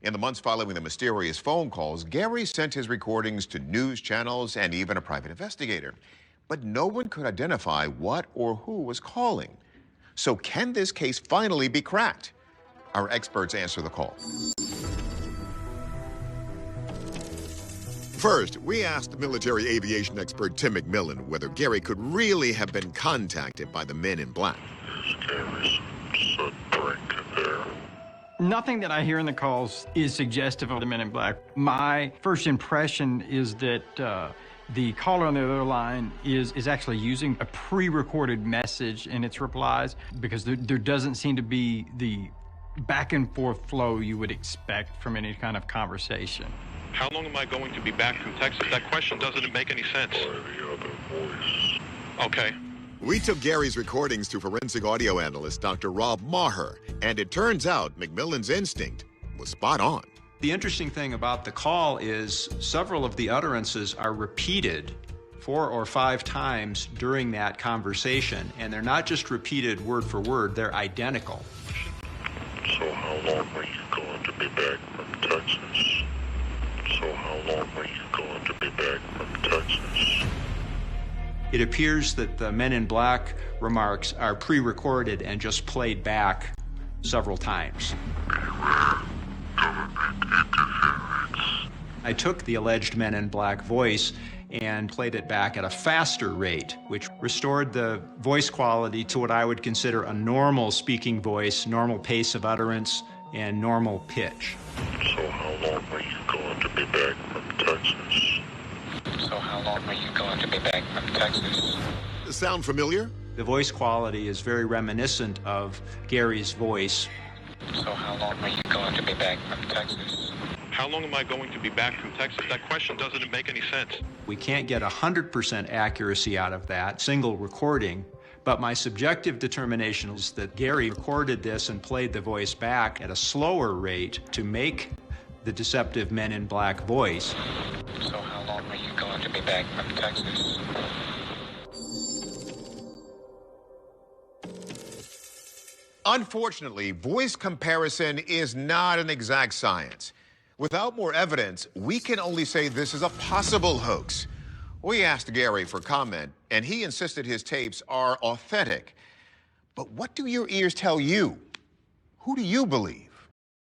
In the months following the mysterious phone calls, Gary sent his recordings to news channels and even a private investigator. But no one could identify what or who was calling. So can this case finally be cracked? Our experts answer the call. First, we asked military aviation expert Tim McMillan whether Gary could really have been contacted by the men in black. Is Gary some drink in there? Nothing that I hear in the calls is suggestive of the men in black. My first impression is that the caller on the other line is actually using a pre-recorded message in its replies, because there doesn't seem to be the back and forth flow you would expect from any kind of conversation. How long am I going to be back from Texas? That question doesn't make any sense. By the other voice. Okay. We took Gary's recordings to forensic audio analyst Dr. Rob Maher, and it turns out McMillan's instinct was spot on. The interesting thing about the call is several of the utterances are repeated 4 or 5 times during that conversation, and they're not just repeated word for word, they're identical. So how long are you going to be back from Texas? So how long are you going to be back from Texas? It appears that the men in black remarks are pre-recorded and just played back several times. Beware government interference. I took the alleged men in black voice and played it back at a faster rate, which restored the voice quality to what I would consider a normal speaking voice, normal pace of utterance, and normal pitch. So how long are you going to be back from Texas? So how long are you going to be back from Texas? Sound familiar? The voice quality is very reminiscent of Gary's voice. So how long are you going to be back from Texas? How long am I going to be back from Texas? That question doesn't make any sense. We can't get 100% accuracy out of that single recording, but my subjective determination is that Gary recorded this and played the voice back at a slower rate to make the deceptive men in black voice. So how long are you going to be back from Texas? Unfortunately, voice comparison is not an exact science. Without more evidence, we can only say this is a possible hoax. We asked Gary for comment, and he insisted his tapes are authentic. But what do your ears tell you? Who do you believe?